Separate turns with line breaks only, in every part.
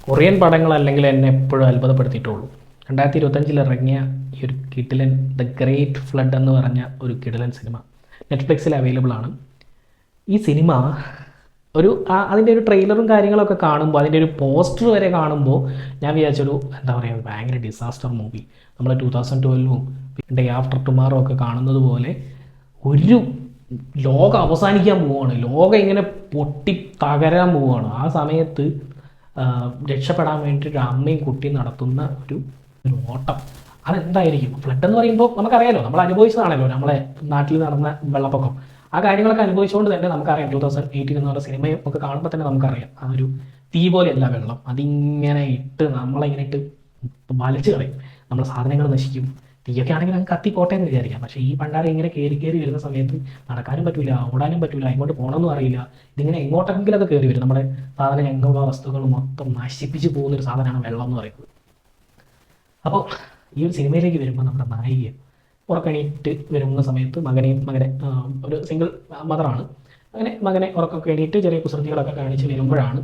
Korean പടങ്ങൾ അല്ലെങ്കിൽ എന്നെ എപ്പോഴും അത്ഭുതപ്പെടുത്തിയിട്ടുള്ളൂ. 2025 ഇറങ്ങിയ ഈ ഒരു കിടിലൻ ദ ഗ്രേറ്റ് ഫ്ലഡ് എന്ന് പറഞ്ഞ ഒരു കിടിലൻ സിനിമ നെറ്റ്ഫ്ലിക്സിൽ അവൈലബിൾ ആണ്. ഈ സിനിമ അതിൻ്റെ ഒരു ട്രെയിലറും കാര്യങ്ങളൊക്കെ കാണുമ്പോൾ, അതിൻ്റെ ഒരു പോസ്റ്റർ വരെ കാണുമ്പോൾ ഞാൻ വിചാരിച്ചൊരു എന്താ പറയുക, ഭയങ്കര ഡിസാസ്റ്റർ മൂവി. നമ്മൾ 2012 ഡേ ആഫ്റ്റർ ടുമാറോ ഒക്കെ കാണുന്നത് പോലെ ഒരു ലോകം അവസാനിക്കാൻ പോവുകയാണ്, ലോകം ഇങ്ങനെ പൊട്ടി തകരാൻ പോവുകയാണ്. ആ സമയത്ത് രക്ഷപ്പെടാൻ വേണ്ടി ഒരു അമ്മയും കുട്ടിയും നടത്തുന്ന ഒരു ഓട്ടം, അതെന്തായിരിക്കും? ഫ്ലഡ് എന്ന് പറയുമ്പോൾ നമുക്കറിയാലോ, നമ്മൾ അനുഭവിച്ചതാണല്ലോ നമ്മളെ നാട്ടിൽ നടന്ന വെള്ളപ്പൊക്കം. ആ കാര്യങ്ങളൊക്കെ അനുഭവിച്ചുകൊണ്ട് തന്നെ നമുക്കറിയാം 2018 എന്ന് പറഞ്ഞ സിനിമയും ഒക്കെ കാണുമ്പോൾ തന്നെ നമുക്കറിയാം ആ ഒരു തീ പോലെയല്ല വെള്ളം, അതിങ്ങനെ ഇട്ട് നമ്മളിങ്ങനെ ഇട്ട് വലിച്ചു കളയും, നമ്മുടെ സാധനങ്ങൾ നശിക്കും. തീയൊക്കെ ആണെങ്കിൽ അങ്ങ് കത്തിക്കോട്ടെ എന്ന് വിചാരിക്കാം. പക്ഷേ ഈ പണ്ടാരം ഇങ്ങനെ കയറി വരുന്ന സമയത്ത് നടക്കാനും പറ്റില്ല, ഓടാനും പറ്റില്ല, എങ്ങോട്ട് പോകണമെന്നും അറിയില്ല. ഇതിങ്ങനെ എങ്ങോട്ടെങ്കിലൊക്കെ കയറി വരും, നമ്മുടെ സാധന വസ്തുക്കൾ മൊത്തം നശിപ്പിച്ച് പോകുന്നൊരു സാധനമാണ് വെള്ളം എന്ന് പറയുന്നത്. അപ്പോൾ ഈ ഒരു സിനിമയിലേക്ക് വരുമ്പോൾ നമ്മുടെ നായിക ഉറക്കണീറ്റ് വരുന്ന സമയത്ത് മകനെ ഒരു സിംഗിൾ മദറാണ്, അങ്ങനെ മകനെ ഉറക്കൊക്കെ എണീറ്റ് ചെറിയ കുസൃതികളൊക്കെ കാണിച്ച് വരുമ്പോഴാണ്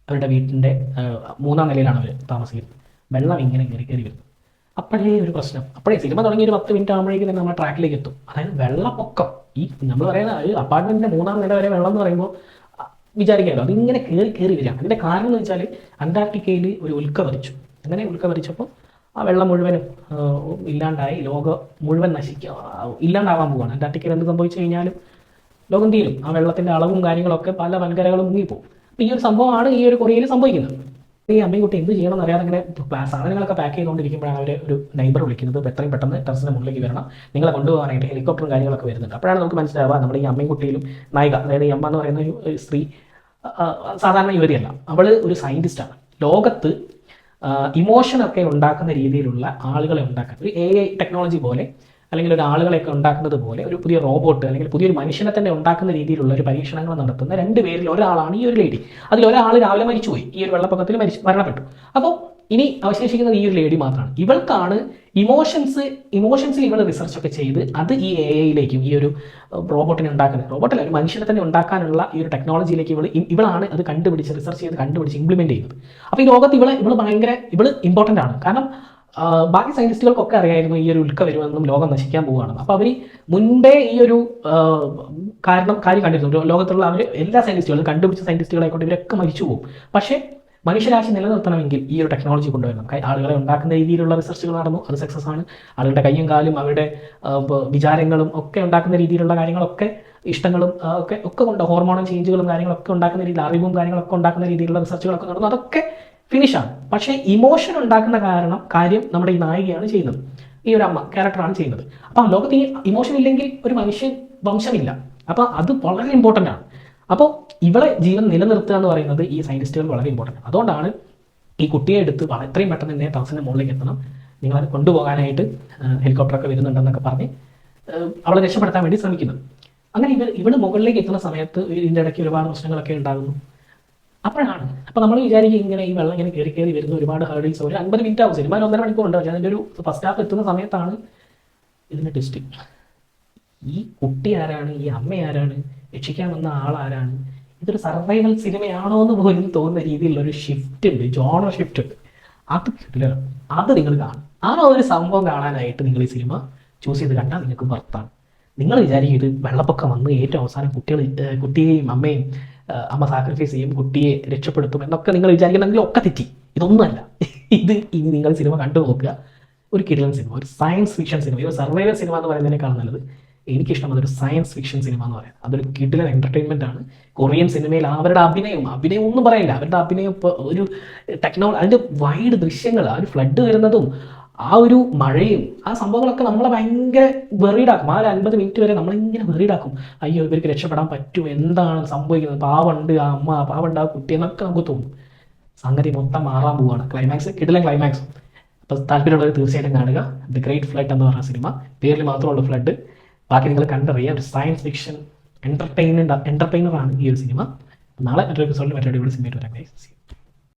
അവരുടെ വീട്ടിൻ്റെ 3-ാം നിലയിലാണ് അവർ താമസിക്കുന്നത്. വെള്ളം ഇങ്ങനെ കയറി വരുന്നത്. അപ്പോഴേ ഒരു പ്രശ്നം, അപ്പോഴേ സിനിമ തുടങ്ങി ഒരു 10 മിനിറ്റ് ആകുമ്പോഴേക്കും തന്നെ നമ്മൾ ട്രാക്കിലേക്ക് എത്തും. അതായത് വെള്ളപ്പൊക്കം, ഈ നമ്മൾ പറയുന്ന ഒരു അപ്പാർട്ട്മെൻറ്റിൻ്റെ 3-ാം നില വരെ വെള്ളം എന്ന് പറയുമ്പോൾ വിചാരിക്കാമല്ലോ, അതിങ്ങനെ കയറി വരിക. അതിൻ്റെ കാരണം എന്ന് വെച്ചാൽ അന്റാർട്ടിക്കയിൽ ഒരു ഉൽക്ക പതിച്ചു. അങ്ങനെ ഉൽക്ക പതിച്ചപ്പോൾ ആ വെള്ളം മുഴുവനും ഇല്ലാണ്ടായി, ലോകം മുഴുവൻ ഇല്ലാണ്ടാവാൻ പോവുകയാണ്. അന്റാർട്ടിക്കയിൽ എന്ത് സംഭവിച്ചു കഴിഞ്ഞാലും ലോകം തീരും. ആ വെള്ളത്തിൻ്റെ അളവും കാര്യങ്ങളൊക്കെ പല വൻകരകളും മുങ്ങിപ്പോവും. അപ്പോൾ ഈ ഒരു സംഭവമാണ് ഈ ഒരു കൊറിയയിൽ സംഭവിക്കുന്നത്. ഈ അമ്മയും കുട്ടി എന്ത് ചെയ്യണമെന്ന് അറിയാതെ അങ്ങനെ സാധനങ്ങളൊക്കെ പാക്ക് ചെയ്തുകൊണ്ടിരിക്കുമ്പോഴാണ് അവർ ഒരു നൈബർ വിളിക്കുന്നത്, എത്രയും പെട്ടെന്ന് ടെറസിൻ്റെ മുകളിലേക്ക് വരണം, നിങ്ങളെ കൊണ്ടുപോകാനായിട്ട് ഹെലികോപ്റ്ററും കാര്യങ്ങളൊക്കെ വരുന്നുണ്ട്. അപ്പോഴാണ് നമുക്ക് മനസ്സിലാവുക നമ്മുടെ ഈ അമ്മയും കുട്ടിയിലും നായിക, അതായത് ഈ അമ്മ എന്ന് പറയുന്ന ഒരു സ്ത്രീ സാധാരണ യുവതിയല്ല, അവൾ ഒരു സയൻറ്റിസ്റ്റാണ്. ലോകത്ത് ഇമോഷനൊക്കെ ഉണ്ടാക്കുന്ന രീതിയിലുള്ള ആളുകളെ ഉണ്ടാക്കാൻ, ഒരു AI ടെക്നോളജി പോലെ അല്ലെങ്കിൽ ഒരു ആളുകളെയൊക്കെ ഉണ്ടാക്കുന്നത് പോലെ ഒരു പുതിയ റോബോട്ട് അല്ലെങ്കിൽ പുതിയൊരു മനുഷ്യനെ തന്നെ ഉണ്ടാക്കുന്ന രീതിയിലുള്ള ഒരു പരീക്ഷണങ്ങൾ നടത്തുന്ന 2 പേരിൽ ഒരാളാണ് ഈ ഒരു ലേഡി. അതിലൊരാൾ രാവിലെ മരിച്ചുപോയി, ഈ ഒരു വെള്ളപ്പൊക്കത്തിൽ മരണപ്പെട്ടു. അപ്പോൾ ഇനി അവശേഷിക്കുന്നത് ഈ ഒരു ലേഡി മാത്രമാണ്. ഇവൾക്കാണ് ഇമോഷൻസിൽ ഇവൾ റിസർച്ചൊക്കെ ചെയ്ത് അത് ഈ AIയിലേക്കും ഈ ഒരു റോബോട്ടിനെ ഉണ്ടാക്കുന്നത്, റോബോട്ടല്ല ഒരു മനുഷ്യനെ തന്നെ ഉണ്ടാക്കാനുള്ള ഈ ഒരു ടെക്നോളജിയിലേക്ക് ഇവളാണ് അത് റിസർച്ച് ചെയ്ത് കണ്ടുപിടിച്ച് ഇംപ്ലിമെൻറ്റ് ചെയ്യുന്നത്. അപ്പോൾ ഈ ലോകത്ത് ഇവൾ ഇമ്പോർട്ടൻ്റ് ആണ്. കാരണം ബാക്കി സയൻറ്റിസ്റ്റുകൾക്കൊക്കെ അറിയായിരുന്നു ഈ ഒരു ഉൽക്ക വരുമെന്നും ലോകം നശിക്കാൻ പോവുകയാണെന്ന്. അപ്പോൾ അവർ മുൻപേ ഈ ഒരു കാര്യം കണ്ടിരുന്നു. ലോകത്തുള്ള അവർ എല്ലാ സയൻറ്റിസ്റ്റുകളും കണ്ടുപിടിച്ച സയൻറ്റിസ്റ്റുകളായിക്കൊണ്ട് ഇവരൊക്കെ മരിച്ചു പോകും. പക്ഷേ മനുഷ്യരാശി നിലനിർത്തണമെങ്കിൽ ഈ ഒരു ടെക്നോളജി കൊണ്ടുവരണം. ആളുകളെ ഉണ്ടാക്കുന്ന രീതിയിലുള്ള റിസർച്ചുകൾ നടന്നു, അത് സക്സസ് ആണ്. ആളുകളുടെ കയ്യും കാലും അവരുടെ വിചാരങ്ങളും ഒക്കെ ഉണ്ടാക്കുന്ന രീതിയിലുള്ള കാര്യങ്ങളൊക്കെ, ഇഷ്ടങ്ങളും ഒക്കെ കൊണ്ട് ഹോർമോണൽ ചേഞ്ചുകളും കാര്യങ്ങളൊക്കെ ഉണ്ടാക്കുന്ന രീതിയിൽ, അറിവും കാര്യങ്ങളൊക്കെ ഉണ്ടാക്കുന്ന രീതിയിലുള്ള റിസർച്ചുകളൊക്കെ നടന്നു, അതൊക്കെ ഫിനിഷാണ്. പക്ഷേ ഇമോഷൻ ഉണ്ടാക്കുന്ന കാര്യം നമ്മുടെ ഈ നായികയാണ് ചെയ്യുന്നത്, ഈ ഒരു അമ്മ ക്യാരക്ടറാണ് ചെയ്യുന്നത്. അപ്പോൾ ലോകത്ത് ഈ ഇമോഷൻ ഇല്ലെങ്കിൽ ഒരു മനുഷ്യൻ വംശമില്ല. അപ്പോൾ അത് വളരെ ഇമ്പോർട്ടൻ്റ് ആണ്. അപ്പോൾ ഇവളെ ജീവൻ നിലനിർത്തുക എന്ന് പറയുന്നത് ഈ സയൻറ്റിസ്റ്റുകൾ വളരെ ഇമ്പോർട്ടൻ്റ് ആണ്. അതുകൊണ്ടാണ് ഈ കുട്ടിയെ എടുത്ത് എത്രയും പെട്ടെന്ന് തന്നെ ടെറസിൻ്റെ മുകളിലേക്ക് എത്തണം, നിങ്ങളത് കൊണ്ടുപോകാനായിട്ട് ഹെലികോപ്റ്ററൊക്കെ വരുന്നുണ്ടെന്നൊക്കെ പറഞ്ഞ് അവളെ രക്ഷപ്പെടുത്താൻ വേണ്ടി ശ്രമിക്കുന്നത്. അങ്ങനെ ഇവൾ മുകളിലേക്ക് എത്തുന്ന സമയത്ത് ഇതിൻ്റെ ഇടയ്ക്ക് ഒരുപാട് പ്രശ്നങ്ങളൊക്കെ ഉണ്ടാകുന്നു. അപ്പോഴാണ് നമ്മൾ വിചാരിക്കും ഇങ്ങനെ ഈ വെള്ളം ഇങ്ങനെ കയറി വരുന്ന ഒരുപാട് ഹേർഡിൽസ്, ഒരു 50 മിനിറ്റ് ആവും, സിനിമ 1.5 മണിക്കൂറുണ്ട്. പക്ഷേ അതിൻ്റെ ഒരു ഫസ്റ്റ് ഹാഫ് എത്തുന്ന സമയത്താണ് ഇതിൻ്റെ ട്വിസ്റ്റ്. ഈ കുട്ടി ആരാണ്, ഈ അമ്മ ആരാണ്, രക്ഷിക്കാൻ വന്ന ആളാരാണ്, ഇതൊരു സർവൈവൽ സിനിമയാണോ എന്ന് പോലും തോന്നുന്ന രീതിയിലുള്ളൊരു ഷിഫ്റ്റ് ഉണ്ട്, ജോണർ ഷിഫ്റ്റ് ഉണ്ട്. അത് നിങ്ങൾ കാണും. ആ ഒരു സംഭവം കാണാനായിട്ട് നിങ്ങൾ ഈ സിനിമ ചൂസ് ചെയ്ത് കണ്ടാൽ നിങ്ങൾക്ക് വർത്താണ്. നിങ്ങൾ വിചാരിക്കും ഇത് വെള്ളപ്പൊക്കം വന്ന് ഏറ്റവും അവസാനം കുട്ടിയെയും അമ്മയും അമ്മ സാക്രിഫൈസ് ചെയ്യും, കുട്ടിയെ രക്ഷപ്പെടുത്തും എന്നൊക്കെ നിങ്ങൾ വിചാരിക്കണമെങ്കിൽ ഒക്കെ തെറ്റി. ഇതൊന്നുമല്ല. ഇനി നിങ്ങൾ സിനിമ കണ്ടു നോക്കുക. ഒരു കിടിലൻ സിനിമ, ഒരു സയൻസ് ഫിക്ഷൻ സിനിമ, ഒരു സർവൈവൽ സിനിമ എന്ന് പറയുന്നതിനേക്കാൾ നല്ലത് എനിക്കിഷ്ടം അതൊരു സയൻസ് ഫിക്ഷൻ സിനിമ എന്ന് പറയുന്നത്. അതൊരു കിടിലൻ എൻ്റർടൈൻമെൻ്റ് ആണ്. കൊറിയൻ സിനിമയിൽ അവരുടെ അഭിനയം ഒന്നും പറയില്ല. അവരുടെ അഭിനയം ഇപ്പോൾ ഒരു അതിൻ്റെ വൈഡ് ദൃശ്യങ്ങൾ, ആ ഒരു ഫ്ലഡ് വരുന്നതും ആ ഒരു മഴയും ആ സംഭവങ്ങളൊക്കെ നമ്മളെ ഭയങ്കര വെറീഡാക്കും. ആ 50 മിനിറ്റ് വരെ നമ്മളിങ്ങനെ വെറീഡാക്കും. അയ്യോ ഇവർക്ക് രക്ഷപ്പെടാൻ പറ്റും, എന്താണ് സംഭവിക്കുന്നത്, പാവണ്ട് ആ അമ്മ, പാവണ്ട് ആ കുട്ടി എന്നൊക്കെ നമുക്ക് തോന്നും. സംഗതി മൊത്തം മാറാൻ പോവുകയാണ്. ക്ലൈമാക്സ് കിടിലൻ ക്ലൈമാക്സ്. അപ്പോൾ താല്പര്യമുള്ളവർ തീർച്ചയായിട്ടും കാണുക. ദി ഗ്രേറ്റ് ഫ്ലഡ് എന്ന് പറഞ്ഞ സിനിമ, പേരിൽ മാത്രമുള്ള ഫ്ലഡ്, ബാക്കി നിങ്ങൾ കണ്ടറിയാം. ഒരു സയൻസ് ഫിക്ഷൻ എൻ്റർടൈനറാണ് ഈ ഒരു സിനിമ. നാളെ മറ്റൊരു എപ്പിസോഡിൽ മറ്റൊരു സിനിമയായിട്ട് വരാം.